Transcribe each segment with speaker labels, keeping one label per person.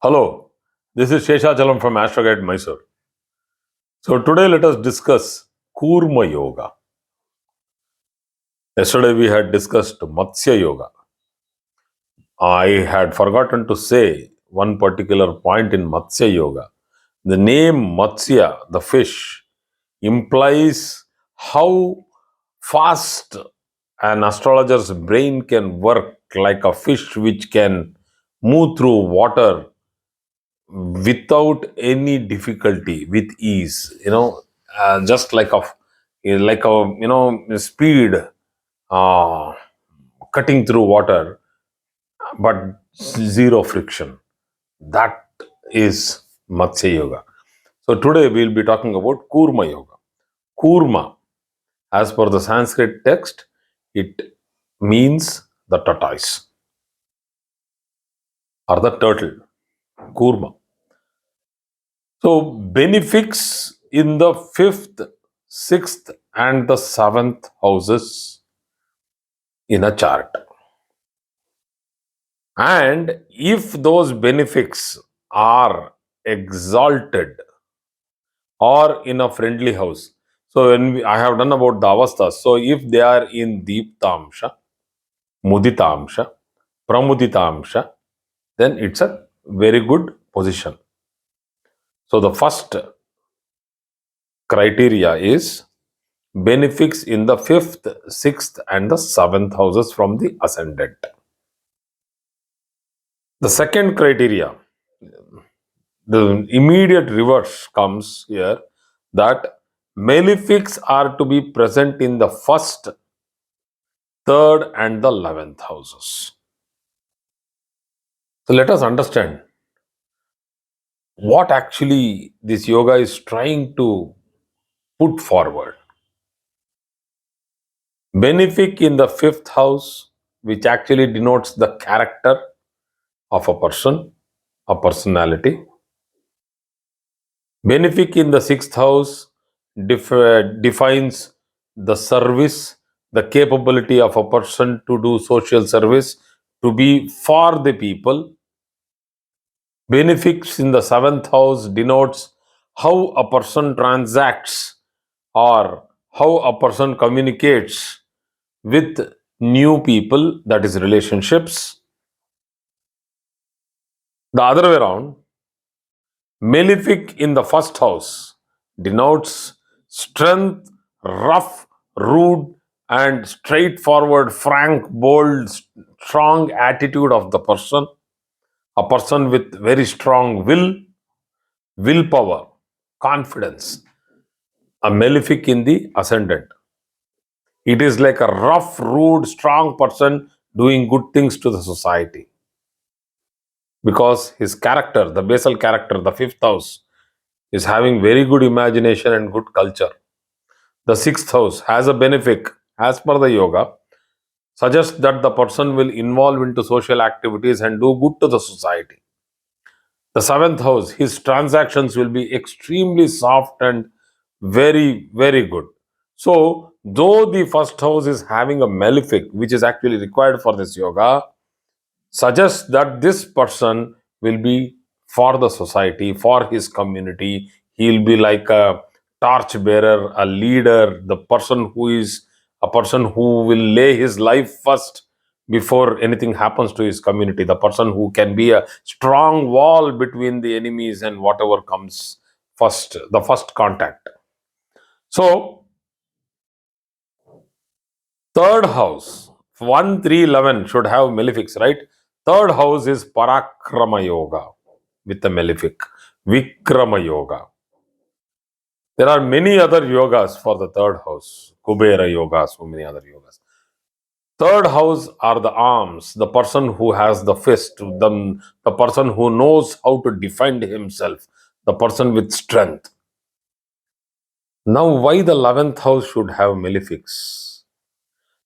Speaker 1: Hello, this is Sheshachalam from Astroguide Mysore. So today let us discuss Kurma Yoga. Yesterday we had discussed Matsya Yoga. I had forgotten to say one particular point in Matsya Yoga. The name Matsya, the fish, implies how fast an astrologer's brain can work like a fish which can move through water without any difficulty, with ease, just like a speed, uh, cutting through water, but zero friction. That is Matsya Yoga. So today we'll be talking about Kurma Yoga. Kurma, as per the Sanskrit text, it means the tortoise or the turtle. Kurma. So, benefics in the fifth, sixth, and the seventh houses in a chart. And if those benefics are exalted or in a friendly house, so I have done about the avasthas. So, if they are in Deeptamsha, Muditamsha, Pramuditamsha, then it's a very good position. So, the first criteria is benefics in the fifth, sixth, and the seventh houses from the ascendant. The second criteria, the immediate reverse comes here, that malefics are to be present in the first, third, and the 11th houses. So let us understand what actually this yoga is trying to put forward. Benefic in the fifth house, which actually denotes the character of a person, a personality. Benefic in the sixth house defines the service, the capability of a person to do social service, to be for the people. Benefics in the seventh house denotes how a person transacts or how a person communicates with new people, that is, relationships. The other way around, malefic in the first house denotes strength, rough, rude, and straightforward, frank, bold, strong attitude of the person. A person with very strong willpower, confidence. A malefic in the ascendant. It is like a rough, rude, strong person doing good things to the society. Because his character, the basal character, the fifth house, is having very good imagination and good culture. The sixth house has a benefic, as per the yoga, suggests that the person will involve into social activities and do good to the society. The seventh house, his transactions will be extremely soft and very, very good. So, though the first house is having a malefic, which is actually required for this yoga, suggests that this person will be for the society, for his community. He'll be like a torch bearer, a leader, the person who is a person who will lay his life first before anything happens to his community, the person who can be a strong wall between the enemies and whatever comes first, the first contact. So, third house, 1, 3, 11 should have malefics, right? Third house is Parakrama Yoga with the malefic, Vikrama Yoga. There are many other yogas for the third house, Kubera Yoga, so many other yogas. Third house are the arms, the person who has the fist, the person who knows how to defend himself, the person with strength. Now, why the 11th house should have malefics?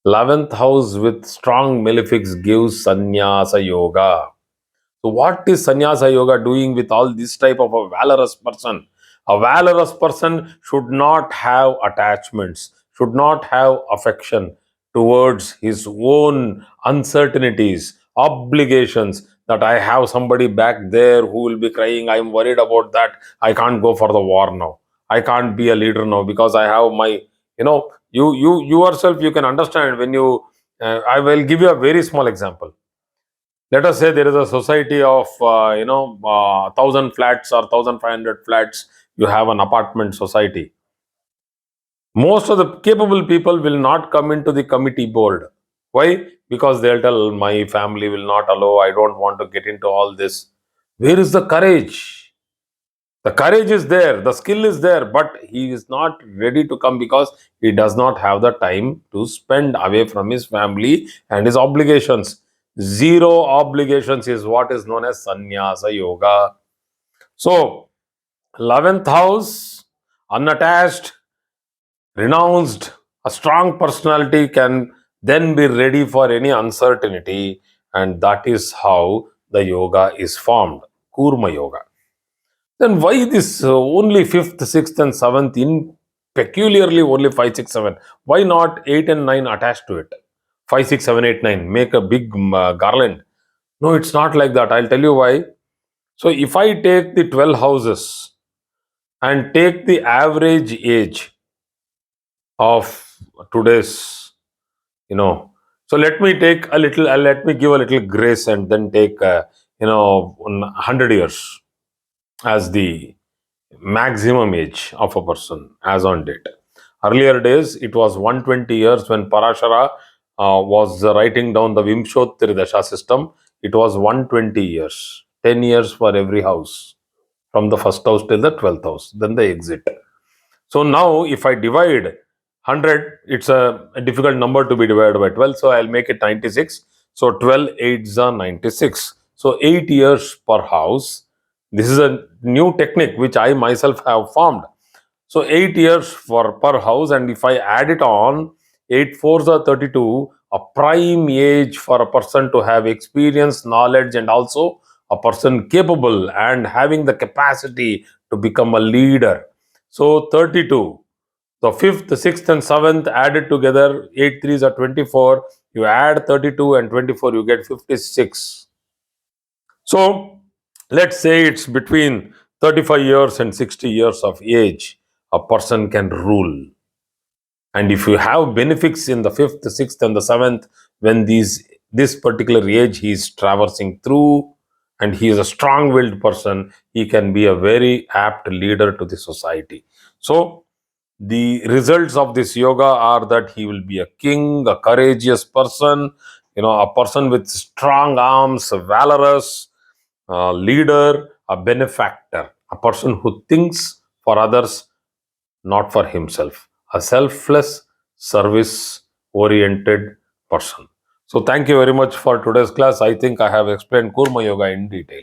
Speaker 1: 11th house with strong malefics gives sannyasa yoga. So what is sannyasa yoga doing with all this type of a valorous person? A valorous person should not have attachments, should not have affection towards his own uncertainties, obligations. that I have somebody back there who will be crying. I'm worried about that. I can't go for the war now. I can't be a leader now because I have my, you yourself, you can understand when you, I will give you a very small example. Let us say there is a society of 1,000 flats or 1,500 flats. You have an apartment society. Most of the capable people will not come into the committee board. Why? Because they'll tell, my family will not allow, I don't want to get into all this. Where is the courage? The courage is there, the skill is there, but he is not ready to come because he does not have the time to spend away from his family and his obligations. Zero obligations is what is known as sannyasa yoga. So, 11th house, unattached, renounced, a strong personality can then be ready for any uncertainty, and that is how the yoga is formed. Kurma yoga. Then why this only fifth, sixth, and seventh in peculiarly only 5, 6, 7? Why not 8 and 9 attached to it? 5, 6, 7, 8, 9. Make a big garland. No, it's not like that. I'll tell you why. So if I take the 12 houses and take the average age of today's, so let me take a little, let me give a little grace and then take, 100 years as the maximum age of a person as on date. Earlier days, it was 120 years when Parashara was writing down the Vimshottridasha system. It was 120 years, 10 years for every house, from the first house till the 12th house, then the exit. So now, if I divide 100, it's a difficult number to be divided by 12, so I'll make it 96. So 12 8s are 96. So 8 years per house. This is a new technique which I myself have formed. So 8 years for per house, and if I add it on, 8 fours are 32, a prime age for a person to have experience, knowledge, and also a person capable and having the capacity to become a leader. So 32. So fifth, sixth, and seventh added together, 8 threes are 24. You add 32 and 24, you get 56. So let's say it's between 35 years and 60 years of age, a person can rule. And if you have benefics in the fifth, sixth, and the seventh, when this particular age he is traversing through, and he is a strong-willed person, he can be a very apt leader to the society. So the results of this yoga are that he will be a king, a courageous person, a person with strong arms, valorous, a leader, a benefactor, a person who thinks for others, not for himself, a selfless, service oriented person. So, thank you very much for today's class. I think I have explained Kurma Yoga in detail.